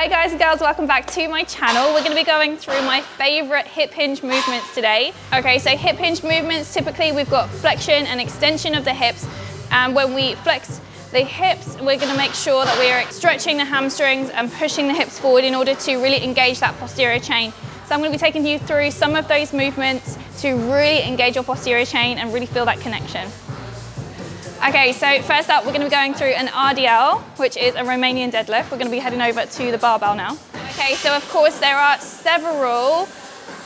Hi guys and girls, welcome back to my channel. We're going to be going through my favorite hip hinge movements today. Okay, so hip hinge movements, typically we've got flexion and extension of the hips. And when we flex the hips, we're going to make sure that we are stretching the hamstrings and pushing the hips forward in order to really engage that posterior chain. So I'm going to be taking you through some of those movements to really engage your posterior chain and really feel that connection. Okay, so first up, we're going to be going through an RDL, which is a Romanian deadlift. We're going to be heading over to the barbell now. Okay, so of course there are several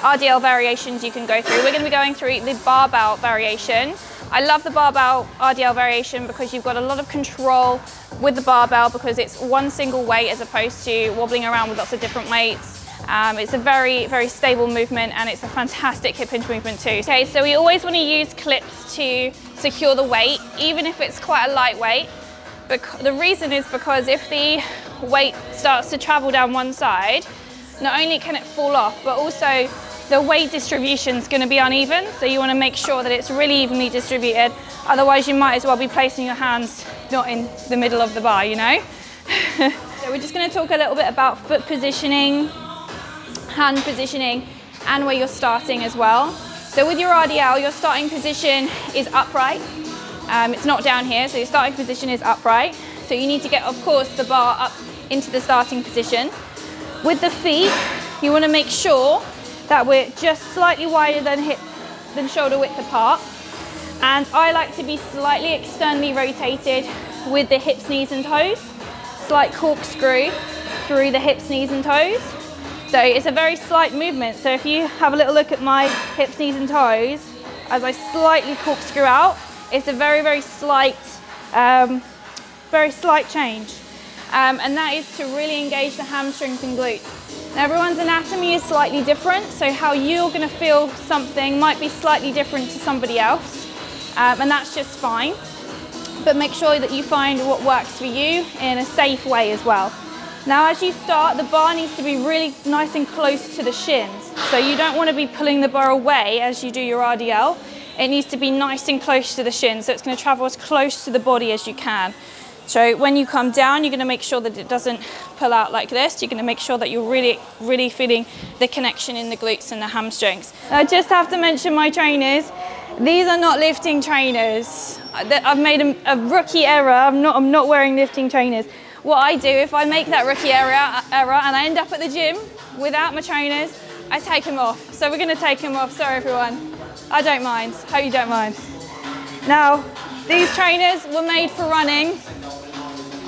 RDL variations you can go through. We're going to be going through the barbell variation. I love the barbell RDL variation because you've got a lot of control with the barbell because it's one single weight as opposed to wobbling around with lots of different weights. It's a very, very stable movement and it's a fantastic hip hinge movement too. Okay, so we always want to use clips to secure the weight, even if it's quite a light weight. The reason is because if the weight starts to travel down one side, not only can it fall off, but also the weight distribution is going to be uneven. So you want to make sure that it's really evenly distributed. Otherwise, you might as well be placing your hands not in the middle of the bar, you know? So we're just going to talk a little bit about foot positioning, hand positioning, and where you're starting as well. So with your RDL, your starting position is upright. It's not down here, so your starting position is upright. So you need to get, of course, the bar up into the starting position. With the feet, you want to make sure that we're just slightly wider than shoulder width apart. And I like to be slightly externally rotated with the hips, knees, and toes. Slight corkscrew through the hips, knees, and toes. So it's a very slight movement. So if you have a little look at my hips, knees and toes, as I slightly corkscrew out, it's a very, very slight change. And that is to really engage the hamstrings and glutes. Now everyone's anatomy is slightly different, so how you're going to feel something might be slightly different to somebody else, and that's just fine. But make sure that you find what works for you in a safe way as well. Now as you start, the bar needs to be really nice and close to the shins. So you don't want to be pulling the bar away as you do your RDL. It needs to be nice and close to the shins. So it's going to travel as close to the body as you can. So when you come down, you're going to make sure that it doesn't pull out like this. You're going to make sure that you're really, really feeling the connection in the glutes and the hamstrings. I just have to mention my trainers. These are not lifting trainers. I've made a rookie error. I'm not wearing lifting trainers. What I do, if I make that rookie error and I end up at the gym without my trainers, I take them off. So we're going to take them off. Sorry everyone. I don't mind. Hope you don't mind. Now, these trainers were made for running.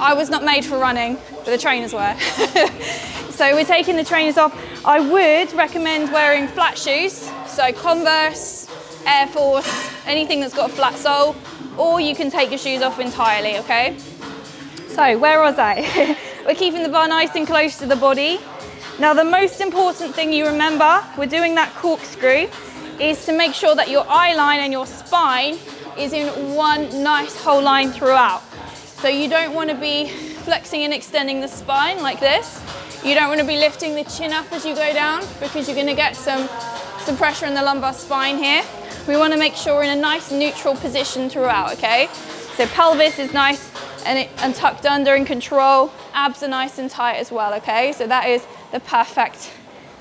I was not made for running, but the trainers were. So we're taking the trainers off. I would recommend wearing flat shoes. So Converse, Air Force, anything that's got a flat sole, or you can take your shoes off entirely, okay? So where was I? We're keeping the bar nice and close to the body. Now the most important thing you remember, we're doing that corkscrew, is to make sure that your eye line and your spine is in one nice whole line throughout. So you don't want to be flexing and extending the spine like this. You don't want to be lifting the chin up as you go down because you're going to get some pressure in the lumbar spine here. We want to make sure we're in a nice neutral position throughout, okay? So pelvis is nice and tucked under and control. Abs are nice and tight as well, okay? So that is the perfect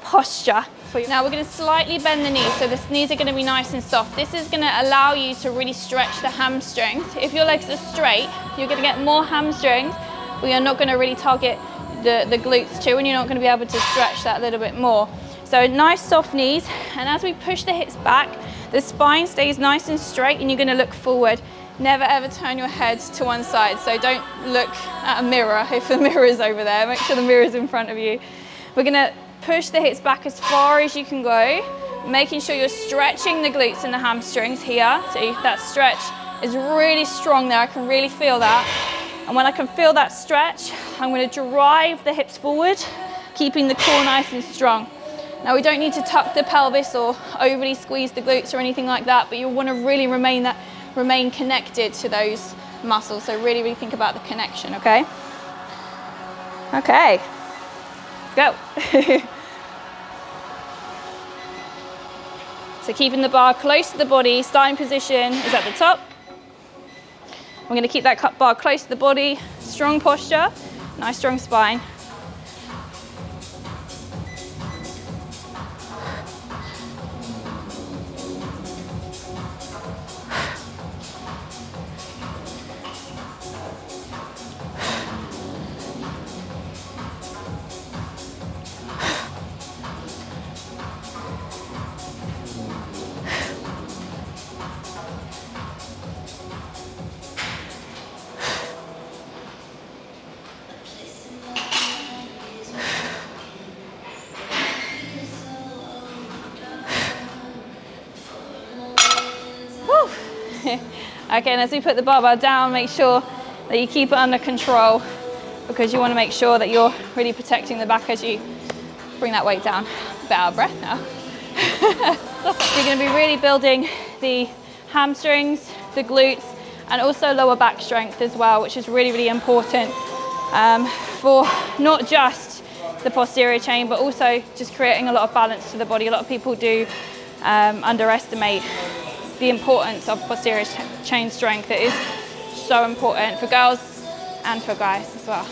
posture. Now we're going to slightly bend the knees, so the knees are going to be nice and soft. This is going to allow you to really stretch the hamstrings. If your legs are straight, you're going to get more hamstrings, but you're not going to really target the glutes too, and you're not going to be able to stretch that a little bit more. So nice soft knees, and as we push the hips back, the spine stays nice and straight, and you're going to look forward. Never ever turn your head to one side, so don't look at a mirror if the mirror is over there. Make sure the mirror is in front of you. We're going to push the hips back as far as you can go, making sure you're stretching the glutes and the hamstrings here. So that stretch is really strong there. I can really feel that. And when I can feel that stretch, I'm going to drive the hips forward, keeping the core nice and strong. Now we don't need to tuck the pelvis or overly squeeze the glutes or anything like that, but you'll want to really remain connected to those muscles. So really, really think about the connection, okay? Okay, let's go. So keeping the bar close to the body, starting position is at the top. We're going to keep that bar close to the body, strong posture, nice strong spine. Okay, and as we put the barbell down, make sure that you keep it under control, because you want to make sure that you're really protecting the back as you bring that weight down. A bit out of breath now. You're going to be really building the hamstrings, the glutes, and also lower back strength as well, which is really, really important for not just the posterior chain, but also just creating a lot of balance to the body. A lot of people do underestimate the importance of posterior chain strength. It is so important for girls and for guys as well.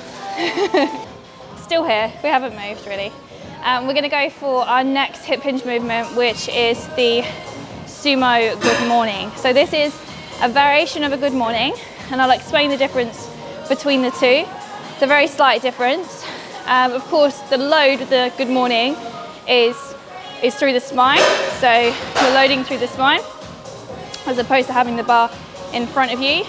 Still here, we haven't moved really. We're going to go for our next hip hinge movement, which is the Sumo good morning. So this is a variation of a good morning, and I'll explain the difference between the two. It's a very slight difference. Of course, the load of the good morning is through the spine, so you're loading through the spine as opposed to having the bar in front of you.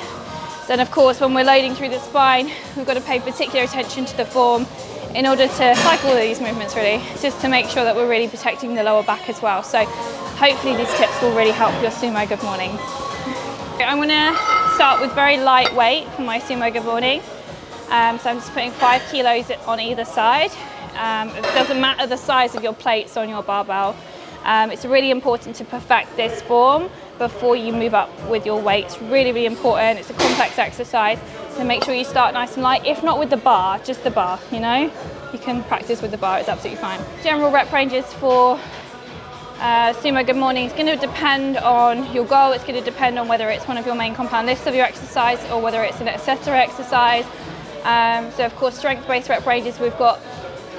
Then of course, when we're loading through the spine, we've got to pay particular attention to the form in order to, like all of these movements really, just to make sure that we're really protecting the lower back as well. So hopefully these tips will really help your Sumo good morning. I'm going to start with very light weight for my Sumo good morning. So I'm just putting 5 kilos on either side. It doesn't matter the size of your plates on your barbell. It's really important to perfect this form before you move up with your weights. Really, really important. It's a complex exercise, so make sure you start nice and light. If not with the bar, just the bar, you know? You can practice with the bar, it's absolutely fine. General rep ranges for Sumo good morning is going to depend on your goal. It's going to depend on whether it's one of your main compound lifts of your exercise or whether it's an accessory exercise. So of course, strength-based rep ranges, we've got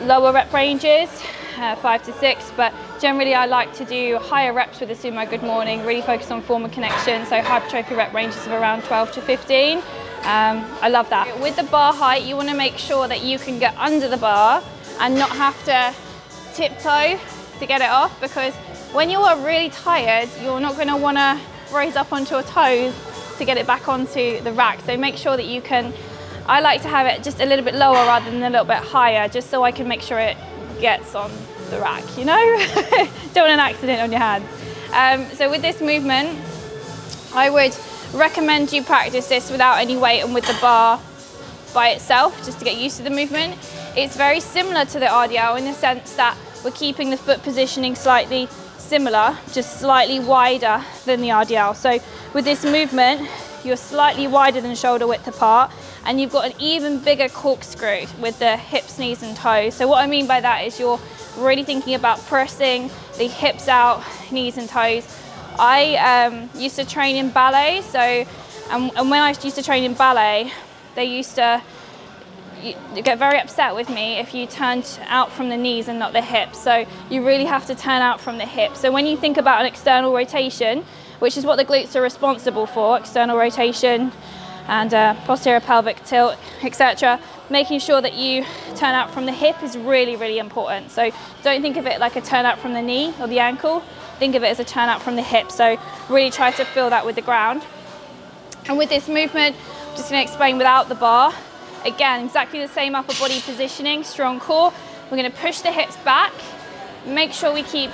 lower rep ranges, 5 to 6, but generally I like to do higher reps with the Sumo good morning, really focus on form and connection, so hypertrophy rep ranges of around 12 to 15. I love that. With the bar height, you want to make sure that you can get under the bar and not have to tiptoe to get it off, because when you are really tired, you're not going to want to raise up onto your toes to get it back onto the rack. So make sure that you can, I like to have it just a little bit lower rather than a little bit higher, just so I can make sure it gets on the rack, you know? Don't want an accident on your hands. So with this movement, I would recommend you practice this without any weight and with the bar by itself, just to get used to the movement. It's very similar to the RDL in the sense that we're keeping the foot positioning slightly similar, just slightly wider than the RDL. So with this movement, you're slightly wider than shoulder width apart, and you've got an even bigger corkscrew with the hips, knees and toes. So what I mean by that is you're really thinking about pressing the hips out, knees and toes. I used to train in ballet, and when I used to train in ballet, they used to get very upset with me if you turned out from the knees and not the hips. So you really have to turn out from the hips. So when you think about an external rotation, which is what the glutes are responsible for, external rotation and posterior pelvic tilt, etc., making sure that you turn out from the hip is really, really important. So don't think of it like a turn out from the knee or the ankle. Think of it as a turn out from the hip. So really try to feel that with the ground. And with this movement, I'm just going to explain without the bar. Again, exactly the same upper body positioning, strong core. We're going to push the hips back, make sure we keep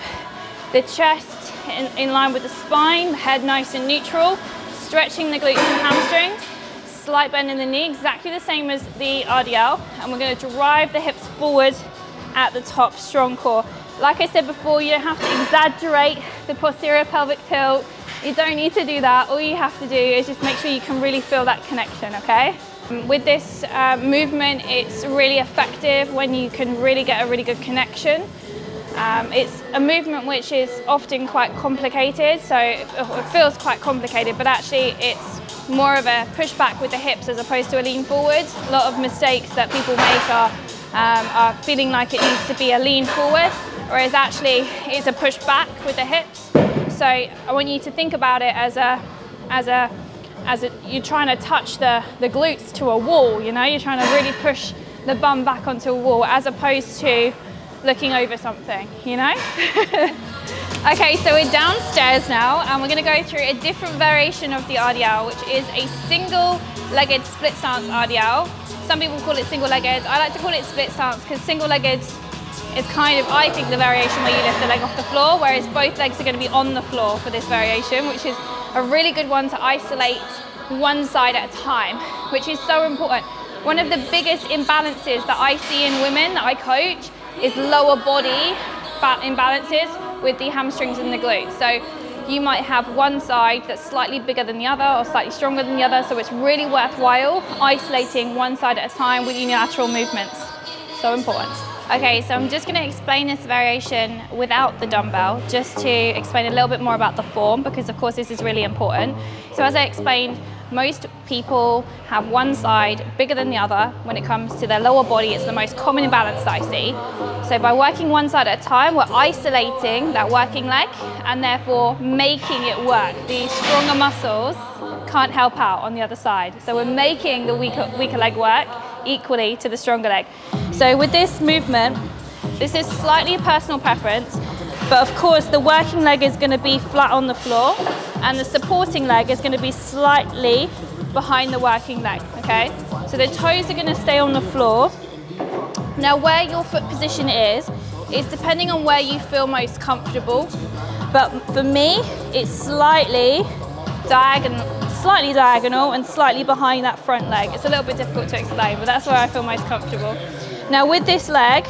the chest in line with the spine, the head nice and neutral, stretching the glutes and hamstrings, slight bend in the knee, exactly the same as the RDL, and we're going to drive the hips forward at the top, strong core. Like I said before, you don't have to exaggerate the posterior pelvic tilt. You don't need to do that. All you have to do is just make sure you can really feel that connection, okay? With this movement, it's really effective when you can really get a really good connection. It's a movement which is often quite complicated, so it feels quite complicated, but actually it's more of a push back with the hips as opposed to a lean forward. A lot of mistakes that people make are feeling like it needs to be a lean forward, whereas actually it's a push back with the hips. So I want you to think about it as you're trying to touch the glutes to a wall, you know, you're trying to really push the bum back onto a wall as opposed to looking over something, you know? Okay, so we're downstairs now and we're going to go through a different variation of the RDL, which is a single-legged split stance RDL. Some people call it single-legged. I like to call it split stance because single-legged is kind of, I think, the variation where you lift the leg off the floor, whereas both legs are going to be on the floor for this variation, which is a really good one to isolate one side at a time, which is so important. One of the biggest imbalances that I see in women that I coach is lower body imbalances with the hamstrings and the glutes. So you might have one side that's slightly bigger than the other or slightly stronger than the other, so it's really worthwhile isolating one side at a time with unilateral movements. So important. Okay, so I'm just going to explain this variation without the dumbbell, just to explain a little bit more about the form, because of course this is really important. So as I explained, most people have one side bigger than the other. When it comes to their lower body, it's the most common imbalance that I see. So by working one side at a time, we're isolating that working leg and therefore making it work. The stronger muscles can't help out on the other side. So we're making the weaker leg work equally to the stronger leg. So with this movement, this is slightly a personal preference, but of course the working leg is going to be flat on the floor and the supporting leg is going to be slightly behind the working leg, okay? So the toes are going to stay on the floor. Now where your foot position is depending on where you feel most comfortable, but for me it's slightly diagonal and slightly behind that front leg. It's a little bit difficult to explain, but that's where I feel most comfortable. Now with this leg,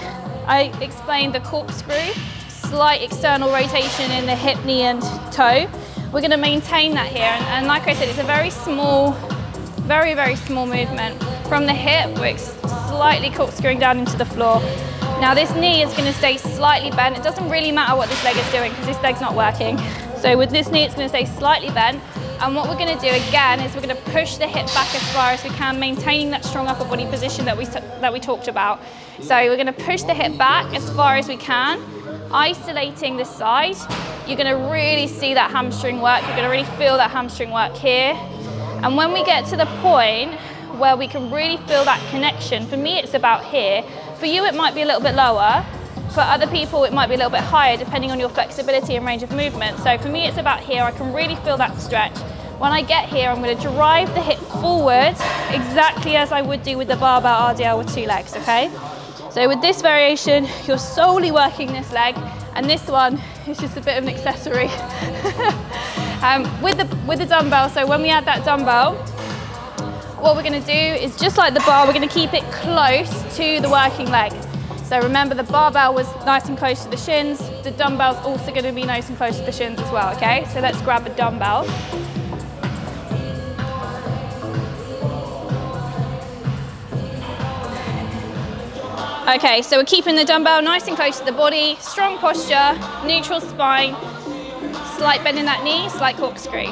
I explained the corkscrew, slight external rotation in the hip, knee and toe. We're going to maintain that here, and like I said, it's a very small, very small movement. From the hip, we're slightly corkscrewing down into the floor. Now this knee is going to stay slightly bent. It doesn't really matter what this leg is doing because this leg's not working. So with this knee, it's going to stay slightly bent. And what we're going to do again is we're going to push the hip back as far as we can, maintaining that strong upper body position that we talked about. So we're going to push the hip back as far as we can, isolating this side. You're going to really see that hamstring work. You're going to really feel that hamstring work here. And when we get to the point where we can really feel that connection, for me it's about here. For you it might be a little bit lower. For other people it might be a little bit higher depending on your flexibility and range of movement. So for me it's about here. I can really feel that stretch. When I get here, I'm going to drive the hip forward exactly as I would do with the barbell RDL with two legs, okay? So with this variation, you're solely working this leg, and this one is just a bit of an accessory. With the dumbbell, so when we add that dumbbell, what we're going to do is just like the bar, we're going to keep it close to the working leg. So remember the barbell was nice and close to the shins, the dumbbell's also going to be nice and close to the shins as well, okay? So let's grab a dumbbell. Okay, so we're keeping the dumbbell nice and close to the body, strong posture, neutral spine, slight bend in that knee, slight corkscrew.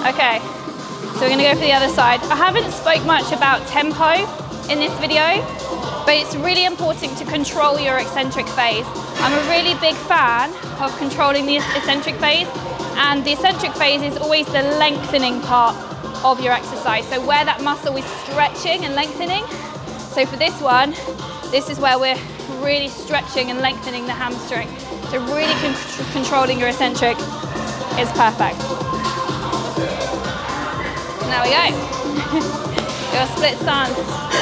Okay, so we're going to go for the other side. I haven't spoke much about tempo in this video, but it's really important to control your eccentric phase. I'm a really big fan of controlling the eccentric phase, and the eccentric phase is always the lengthening part of your exercise. So where that muscle is stretching and lengthening. So for this one, this is where we're really stretching and lengthening the hamstring. So really controlling your eccentric is perfect. There we go. Your split stance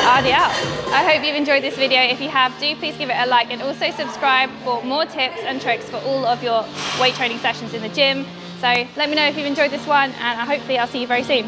RDL. I hope you've enjoyed this video. If you have, do please give it a like and also subscribe for more tips and tricks for all of your weight training sessions in the gym. So let me know if you've enjoyed this one, and hopefully I'll see you very soon.